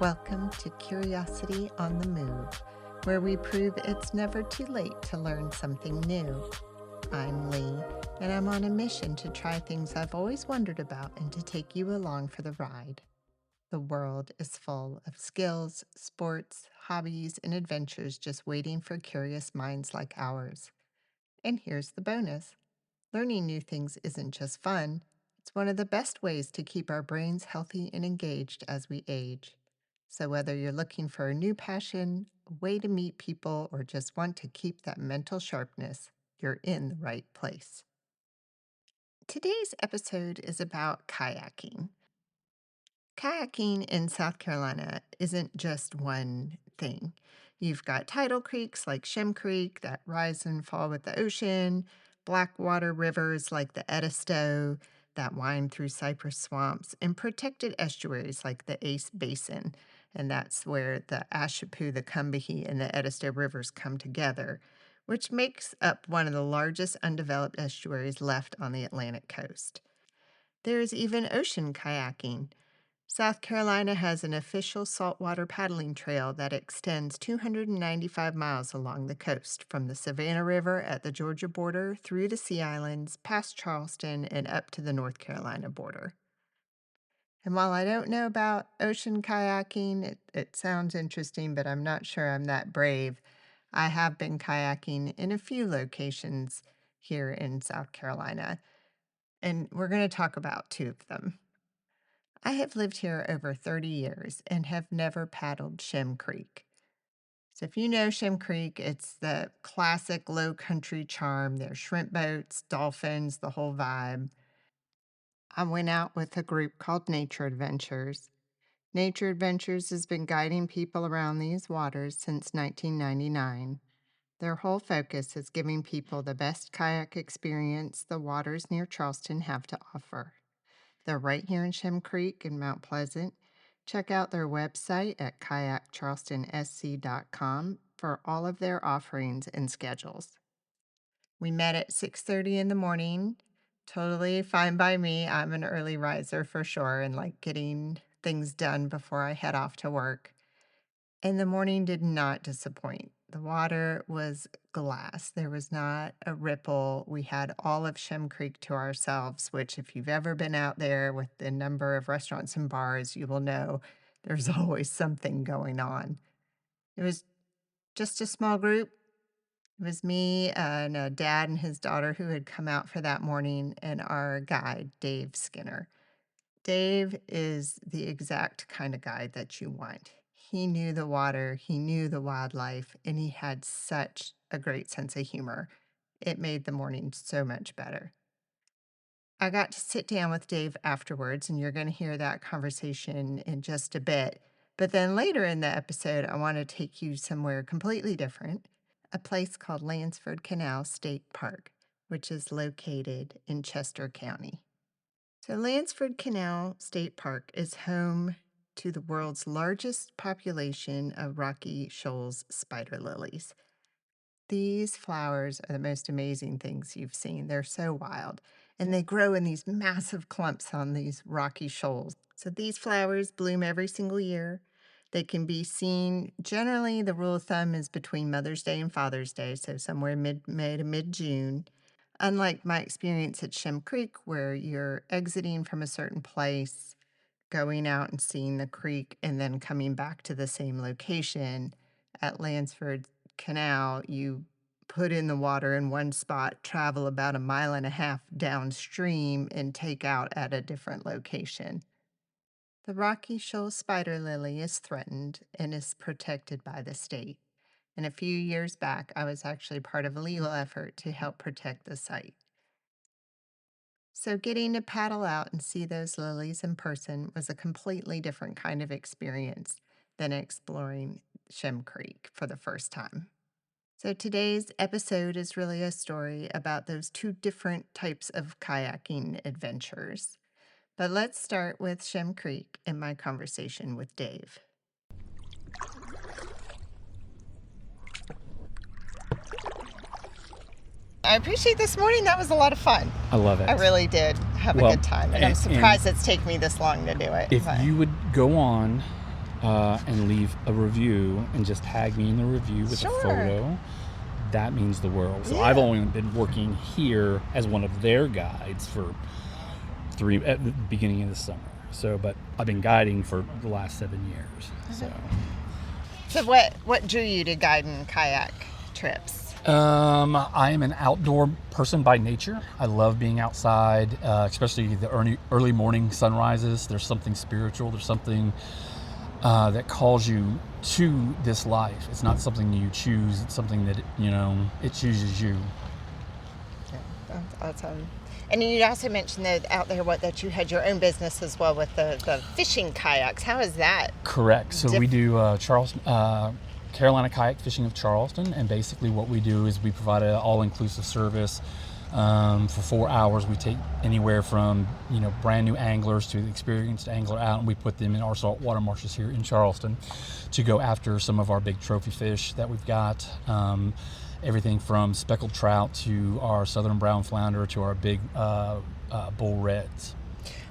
Welcome to Curiosity on the Move, where we prove it's never too late to learn something new. I'm Lee, and I'm on a mission to try things I've always wondered about and to take you along for the ride. The world is full of skills, sports, hobbies, and adventures just waiting for curious minds like ours. And here's the bonus. Learning new things isn't just fun, it's one of the best ways to keep our brains healthy and engaged as we age. So, whether you're looking for a new passion, a way to meet people, or just want to keep that mental sharpness, you're in the right place. Today's episode is about kayaking. Kayaking in South Carolina isn't just one thing. You've got tidal creeks like Shem Creek that rise and fall with the ocean, blackwater rivers like the Edisto that wind through cypress swamps, and protected estuaries like the Ace Basin. And that's where the Ashepoo, the Combahee, and the Edisto rivers come together, which makes up one of the largest undeveloped estuaries left on the Atlantic coast. There is even ocean kayaking. South Carolina has an official saltwater paddling trail that extends 295 miles along the coast, from the Savannah River at the Georgia border through the Sea Islands, past Charleston, and up to the North Carolina border. And while I don't know about ocean kayaking, it sounds interesting, but I'm not sure I'm that brave. I have been kayaking in a few locations here in South Carolina, and we're going to talk about two of them. I have lived here over 30 years and have never paddled Shem Creek. So if you know Shem Creek, it's the classic low country charm. There's shrimp boats, dolphins, the whole vibe. I went out with a group called Nature Adventures. Nature Adventures has been guiding people around these waters since 1999. Their whole focus is giving people the best kayak experience the waters near Charleston have to offer. They're right here in Shem Creek in Mount Pleasant. Check out their website at kayakcharlestonsc.com for all of their offerings and schedules. We met at 6:30 in the morning. Totally fine by me. I'm an early riser for sure and like getting things done before I head off to work. And the morning did not disappoint. The water was glass. There was not a ripple. We had all of Shem Creek to ourselves, which, if you've ever been out there with the number of restaurants and bars, you will know there's always something going on. It was just a small group. It was me and a dad and his daughter who had come out for that morning, and our guide, Dave Skinner. Dave is the exact kind of guide that you want. He knew the water, he knew the wildlife, and he had such a great sense of humor. It made the morning so much better. I got to sit down with Dave afterwards, and you're going to hear that conversation in just a bit. But then later in the episode, I want to take you somewhere completely different, a place called Landsford Canal State Park, which is located in Chester County. So Landsford Canal State Park is home to the world's largest population of rocky shoals spider lilies. These flowers are the most amazing things you've seen. They're so wild, and they grow in these massive clumps on these rocky shoals. So these flowers bloom every single year. They can be seen, generally, the rule of thumb is between Mother's Day and Father's Day, so somewhere mid-May to mid-June. Unlike my experience at Shem Creek, where you're exiting from a certain place, going out and seeing the creek, and then coming back to the same location, at Landsford Canal, you put in the water in one spot, travel about 1.5 miles downstream, and take out at a different location. The rocky shoal spider lily is threatened and is protected by the state. And a few years back, I was actually part of a legal effort to help protect the site. So getting to paddle out and see those lilies in person was a completely different kind of experience than exploring Shem Creek for the first time. So today's episode is really a story about those two different types of kayaking adventures. But let's start with Shem Creek and my conversation with Dave. I appreciate this morning. That was a lot of fun. I love it. I really did have a good time. And I'm surprised it's taken me this long to do it. If you would go on and leave a review and just tag me in the review with a photo, that means the world. So I've only been working here as one of their guides at the beginning of the summer. So, but I've been guiding for the last 7 years. So what drew you to guide and kayak trips? I am an outdoor person by nature. I love being outside, especially the early morning sunrises. There's something spiritual. There's something that calls you to this life. It's not something you choose. It's something that, it chooses you. Yeah, that's awesome. And you also mentioned that out there that you had your own business as well with the fishing kayaks. How is that? Correct. So we do Carolina Kayak Fishing of Charleston, and basically what we do is we provide an all-inclusive service. For 4 hours, we take anywhere from brand new anglers to the experienced angler out, and we put them in our saltwater marshes here in Charleston to go after some of our big trophy fish that we've got. Everything from speckled trout to our southern brown flounder to our big bull reds.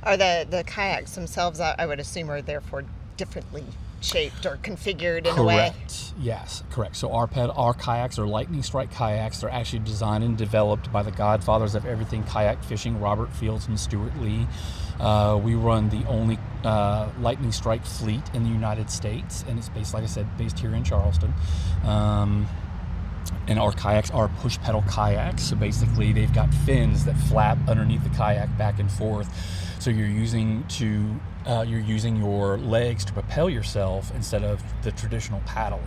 Are the kayaks themselves, I would assume, are therefore differently shaped or configured in a way? Correct. Yes, correct. So our kayaks are lightning strike kayaks. They're actually designed and developed by the godfathers of everything kayak fishing, Robert Fields and Stuart Lee. We run the only lightning strike fleet in the United States, and it's based, like I said, based here in Charleston. And our kayaks are push pedal kayaks. So basically they've got fins that flap underneath the kayak back and forth. So you're using your legs to propel yourself instead of the traditional paddling.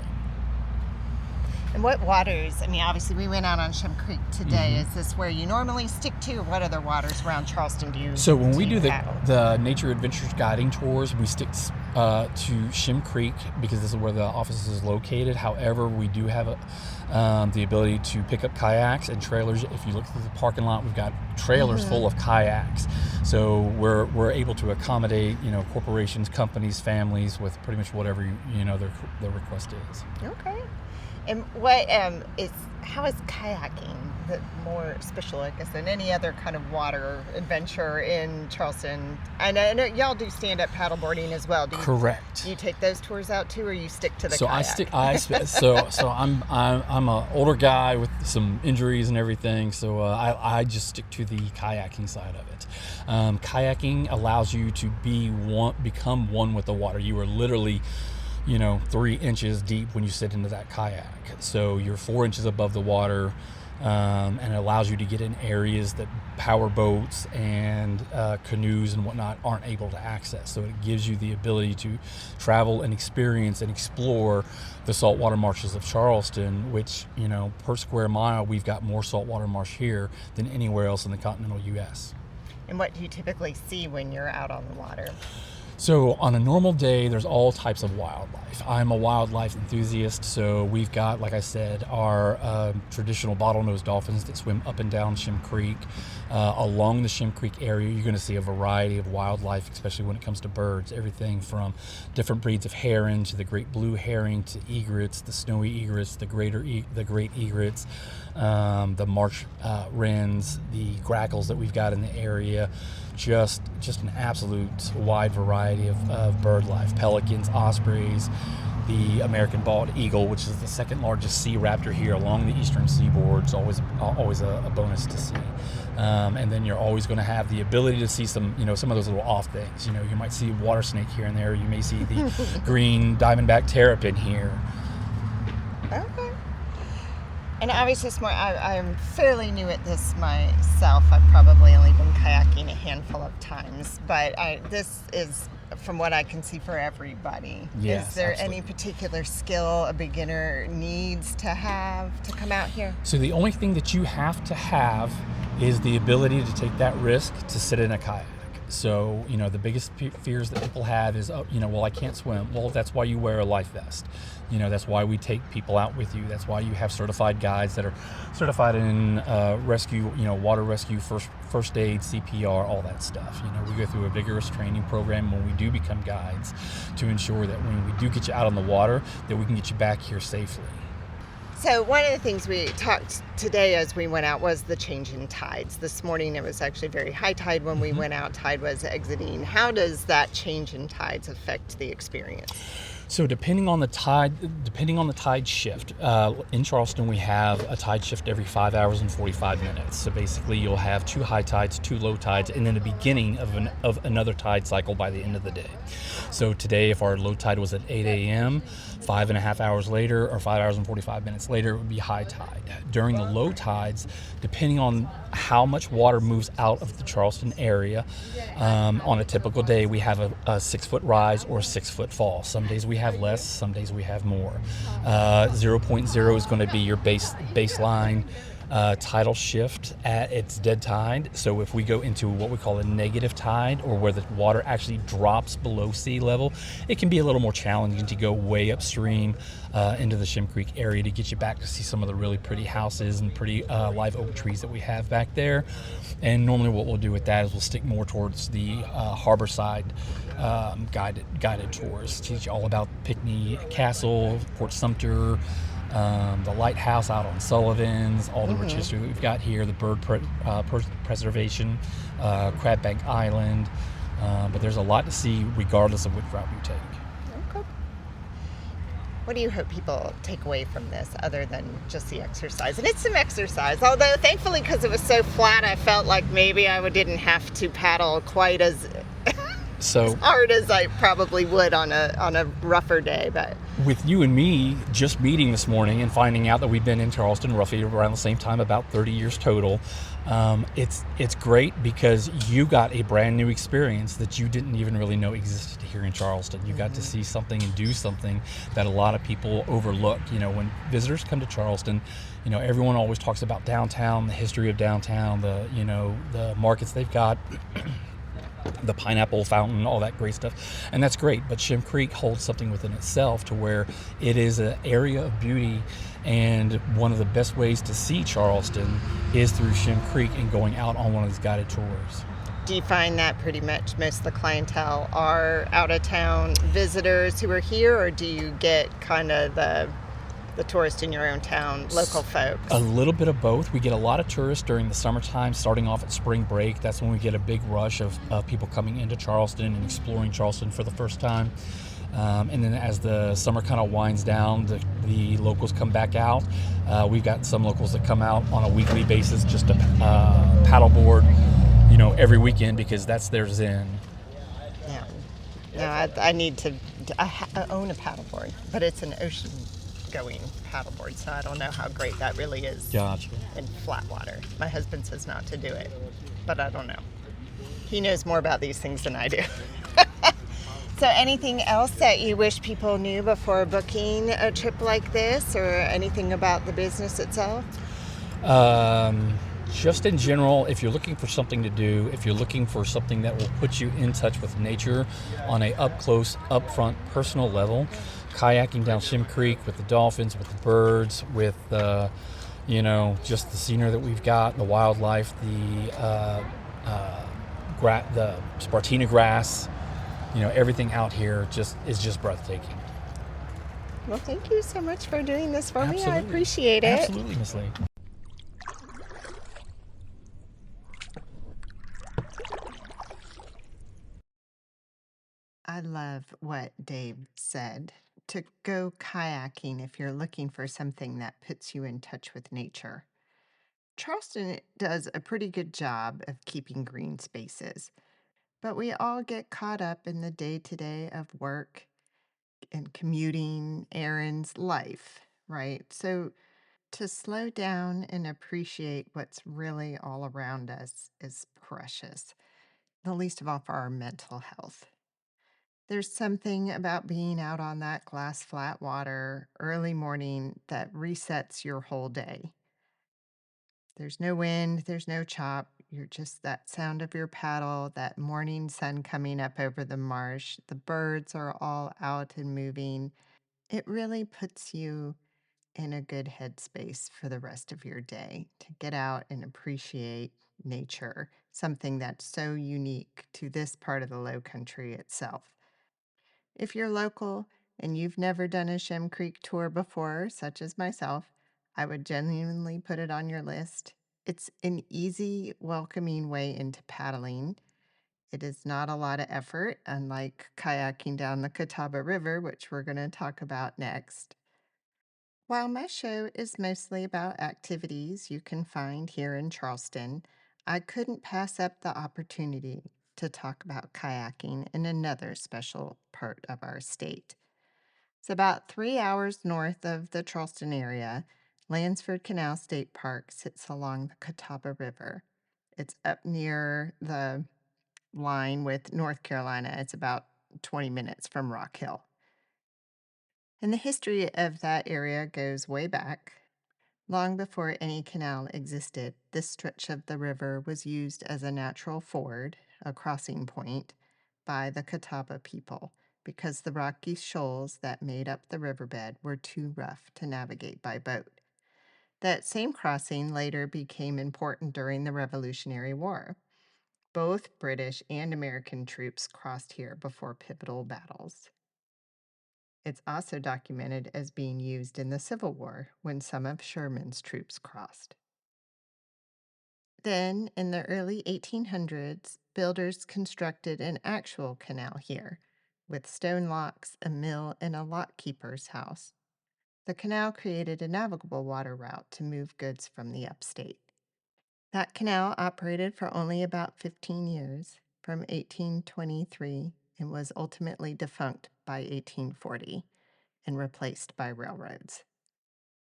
And what waters, obviously we went out on Shem Creek today. Is this where you normally stick to, or what other waters around Charleston do you? So when we do the Nature Adventures guiding tours, we stick to Shem Creek because this is where the office is located. However, we do have the ability to pick up kayaks and trailers. If you look through the parking lot, we've got trailers full of kayaks. So we're able to accommodate corporations, companies, families with pretty much whatever their request is. Okay. And how is kayaking more special, I guess, than any other kind of water adventure in Charleston? And I know y'all do stand-up paddleboarding as well. Correct. Do you take those tours out too, or you stick to the kayak? So I'm an older guy with some injuries and everything, so I just stick to the kayaking side of it. Kayaking allows you to become one with the water. You are literally 3 inches deep when you sit into that kayak. So you're 4 inches above the water, and it allows you to get in areas that power boats and canoes and whatnot aren't able to access. So it gives you the ability to travel and experience and explore the saltwater marshes of Charleston, which, per square mile, we've got more saltwater marsh here than anywhere else in the continental U.S. And what do you typically see when you're out on the water? So on a normal day, there's all types of wildlife. I'm a wildlife enthusiast, so we've got, like I said, our traditional bottlenose dolphins that swim up and down Shem Creek. Along the Shem Creek area, you're going to see a variety of wildlife, especially when it comes to birds. Everything from different breeds of heron to the great blue herring to egrets, the snowy egrets, the great egrets, the marsh wrens, the grackles that we've got in the area. Just an absolute wide variety of bird life. Pelicans, ospreys, the American bald eagle, which is the second largest sea raptor here along the eastern seaboard. It's always a bonus to see. And then you're always going to have the ability to see some of those little off things. You might see a water snake here and there. You may see the green diamondback terrapin here. Okay. And obviously, I'm fairly new at this myself. I've probably only been kayaking a handful of times, but this is, from what I can see, for everybody. Yes, is there absolutely. any particular skill a beginner needs to have to come out here? So the only thing that you have to have is the ability to take that risk to sit in a kayak. So, the biggest fears that people have is, well, I can't swim. Well, that's why you wear a life vest. That's why we take people out with you. That's why you have certified guides that are certified in rescue, water rescue, first aid, CPR, all that stuff. We go through a vigorous training program when we do become guides to ensure that when we do get you out on the water, that we can get you back here safely. So one of the things we talked today as we went out was the change in tides. This morning it was actually very high tide when we went out. Tide was exiting. How does that change in tides affect the experience? So depending on the tide shift, in Charleston we have a tide shift every 5 hours and 45 minutes. So basically, you'll have two high tides, two low tides, and then the beginning of another tide cycle by the end of the day. So today, if our low tide was at 8 a.m., 5.5 hours later, or 5 hours and 45 minutes later, it would be high tide. During the low tides, depending on how much water moves out of the Charleston area, on a typical day, we have a 6 foot rise or a 6 foot fall. Some days we have less, some days we have more. 0.0 is going to be your baseline tidal shift at its dead tide. So if we go into what we call a negative tide, or where the water actually drops below sea level, it can be a little more challenging to go way upstream into the Shem Creek area to get you back to see some of the really pretty houses and pretty live oak trees that we have back there. And normally what we'll do with that is we'll stick more towards the harbor side guided tours, teach you all about Pinckney Castle, Fort Sumter, the lighthouse out on Sullivan's, all the rich history that we've got here, the bird preservation, Crab Bank Island. But there's a lot to see regardless of which route you take. Okay. What do you hope people take away from this other than just the exercise? And it's some exercise, although thankfully, because it was so flat, I felt like maybe I didn't have to paddle quite as hard as I probably would on a rougher day. But with you and me just meeting this morning and finding out that we've been in Charleston roughly around the same time, about 30 years total, it's great because you got a brand new experience that you didn't even really know existed here in Charleston. You got to see something and do something that a lot of people overlook. When visitors come to Charleston, everyone always talks about downtown, the history of downtown, the markets they've got, the pineapple fountain, all that great stuff. And that's great, but Shem Creek holds something within itself to where it is an area of beauty, and one of the best ways to see Charleston is through Shem Creek and going out on one of these guided tours. Do you find that pretty much most of the clientele are out-of-town visitors who are here, or do you get kind of the tourists in your own town, local folks? A little bit of both. We get a lot of tourists during the summertime, starting off at spring break. That's when we get a big rush of people coming into Charleston and exploring Charleston for the first time. And then as the summer kind of winds down, the locals come back out. We've got some locals that come out on a weekly basis just to paddleboard, every weekend, because that's their zen. Yeah. No, I need to. I own a paddleboard, but it's an ocean going paddleboard, so I don't know how great that really is. Gotcha. In flat water. My husband says not to do it, but I don't know. He knows more about these things than I do. So anything else that you wish people knew before booking a trip like this, or anything about the business itself? Just in general, if you're looking for something to do, if you're looking for something that will put you in touch with nature on a up-close, upfront, personal level, kayaking down Shem Creek with the dolphins, with the birds, with just the scenery that we've got, the wildlife, the Spartina grass, everything out here is just breathtaking. Well, thank you so much for doing this for me. I appreciate it. Absolutely, Miss Lee. I love what Dave said. To go kayaking if you're looking for something that puts you in touch with nature. Charleston does a pretty good job of keeping green spaces, but we all get caught up in the day to day of work and commuting, errands, life, right? So to slow down and appreciate what's really all around us is precious, the least of all for our mental health. There's something about being out on that glass flat water early morning that resets your whole day. There's no wind, there's no chop. You're just that sound of your paddle, that morning sun coming up over the marsh. The birds are all out and moving. It really puts you in a good headspace for the rest of your day to get out and appreciate nature, something that's so unique to this part of the low country itself. If you're local and you've never done a Shem Creek tour before, such as myself, I would genuinely put it on your list. It's an easy, welcoming way into paddling. It is not a lot of effort, unlike kayaking down the Catawba River, which we're going to talk about next. While my show is mostly about activities you can find here in Charleston, I couldn't pass up the opportunity to talk about kayaking in another special part of our state. It's about 3 hours north of the Charleston area. Landsford Canal State Park sits along the Catawba River. It's up near the line with North Carolina. It's about 20 minutes from Rock Hill. And the history of that area goes way back. Long before any canal existed, this stretch of the river was used as a natural ford, a crossing point, by the Catawba people because the rocky shoals that made up the riverbed were too rough to navigate by boat. That same crossing later became important during the Revolutionary War. Both British and American troops crossed here before pivotal battles. It's also documented as being used in the Civil War when some of Sherman's troops crossed. Then, in the early 1800s, builders constructed an actual canal here, with stone locks, a mill, and a lock keeper's house. The canal created a navigable water route to move goods from the upstate. That canal operated for only about 15 years, from 1823, and was ultimately defunct by 1840 and replaced by railroads.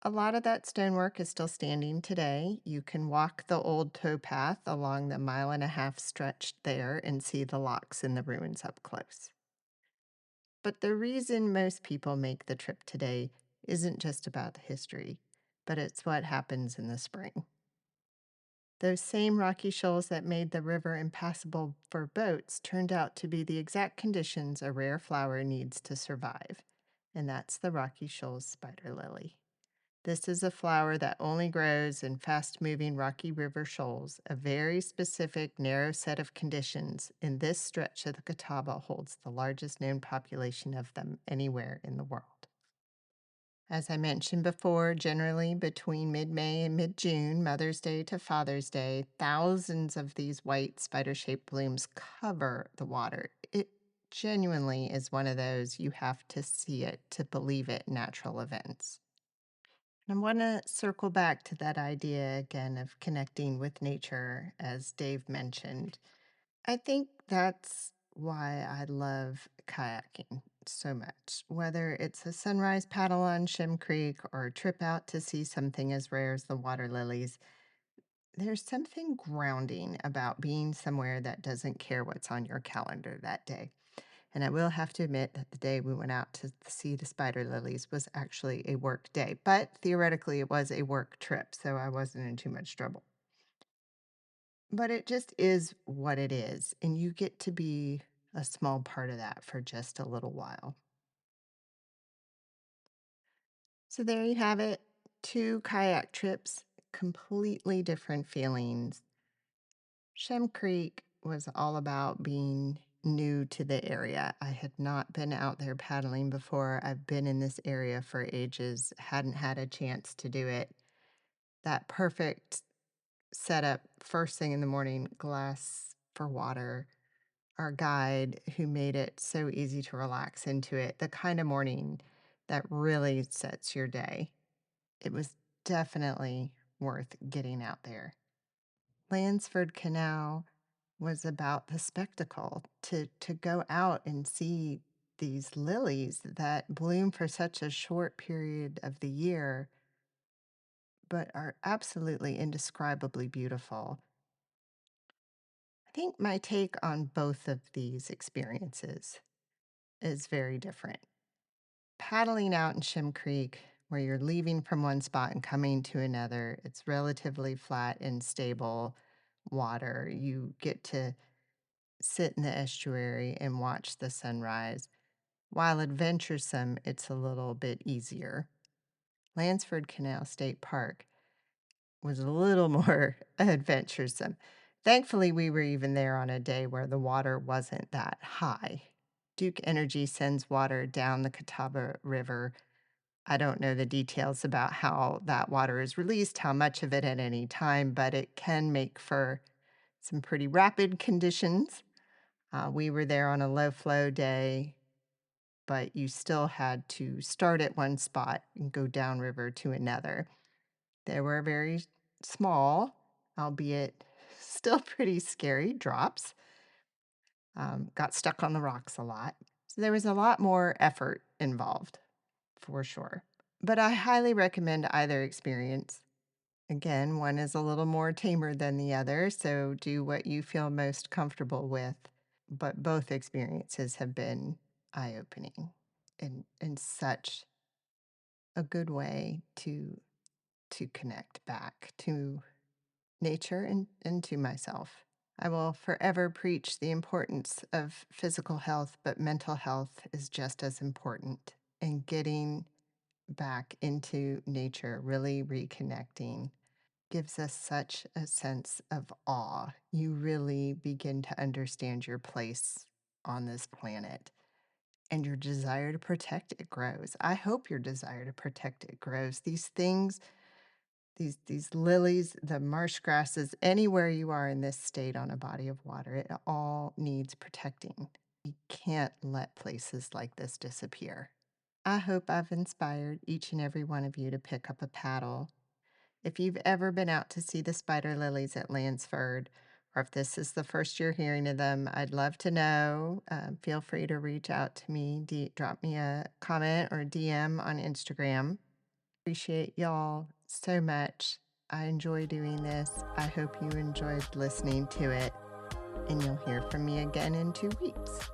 A lot of that stonework is still standing today. You can walk the old towpath along the mile-and-a-half stretch there and see the locks in the ruins up close. But the reason most people make the trip today isn't just about the history, but it's what happens in the spring. Those same rocky shoals that made the river impassable for boats turned out to be the exact conditions a rare flower needs to survive, and that's the rocky shoals spider lily. This is a flower that only grows in fast moving rocky river shoals. A very specific, narrow set of conditions in this stretch of the Catawba holds the largest known population of them anywhere in the world. As I mentioned before, generally between mid May and mid June, Mother's Day to Father's Day, thousands of these white spider shaped blooms cover the water. It genuinely is one of those you have to see it to believe it natural events. I want to circle back to that idea again of connecting with nature, as Dave mentioned. I think that's why I love kayaking so much. Whether it's a sunrise paddle on Shem Creek or a trip out to see something as rare as the water lilies, there's something grounding about being somewhere that doesn't care what's on your calendar that day. And I will have to admit that the day we went out to see the spider lilies was actually a work day, but theoretically it was a work trip, so I wasn't in too much trouble. But it just is what it is, and you get to be a small part of that for just a little while. So there you have it. Two kayak trips, completely different feelings. Shem Creek was all about being new to the area. I had not been out there paddling before. I've been in this area for ages, hadn't had a chance to do it. That perfect setup, first thing in the morning, glass for water, our guide who made it so easy to relax into it, the kind of morning that really sets your day. It was definitely worth getting out there. Landsford Canal was about the spectacle to go out and see these lilies that bloom for such a short period of the year, but are absolutely indescribably beautiful. I think my take on both of these experiences is very different. Paddling out in Shem Creek, where you're leaving from one spot and coming to another, it's relatively flat and stable water. You get to sit in the estuary and watch the sunrise. While adventuresome, it's a little bit easier. Landsford Canal State Park was a little more adventuresome. Thankfully, we were even there on a day where the water wasn't that high. Duke Energy sends water down the Catawba River I don't know the details about how that water is released, how much of it at any time, but it can make for some pretty rapid conditions. We were there on a low flow day, but you still had to start at one spot and go downriver to another. They were very small, albeit still pretty scary drops. Got stuck on the rocks a lot. So there was a lot more effort involved for sure. But I highly recommend either experience. Again, one is a little more tamer than the other, so do what you feel most comfortable with. But both experiences have been eye opening in such a good way to connect back to nature and to myself. I will forever preach the importance of physical health, but mental health is just as important. And getting back into nature, really reconnecting, gives us such a sense of awe. You really begin to understand your place on this planet and your desire to protect it grows. I hope your desire to protect it grows. These things, these lilies, the marsh grasses, anywhere you are in this state on a body of water, it all needs protecting. We can't let places like this disappear. I hope I've inspired each and every one of you to pick up a paddle. If you've ever been out to see the spider lilies at Landsford, or if this is the first you're hearing of them, I'd love to know. Feel free to reach out to me, drop me a comment or DM on Instagram. Appreciate y'all so much. I enjoy doing this. I hope you enjoyed listening to it, and you'll hear from me again in 2 weeks.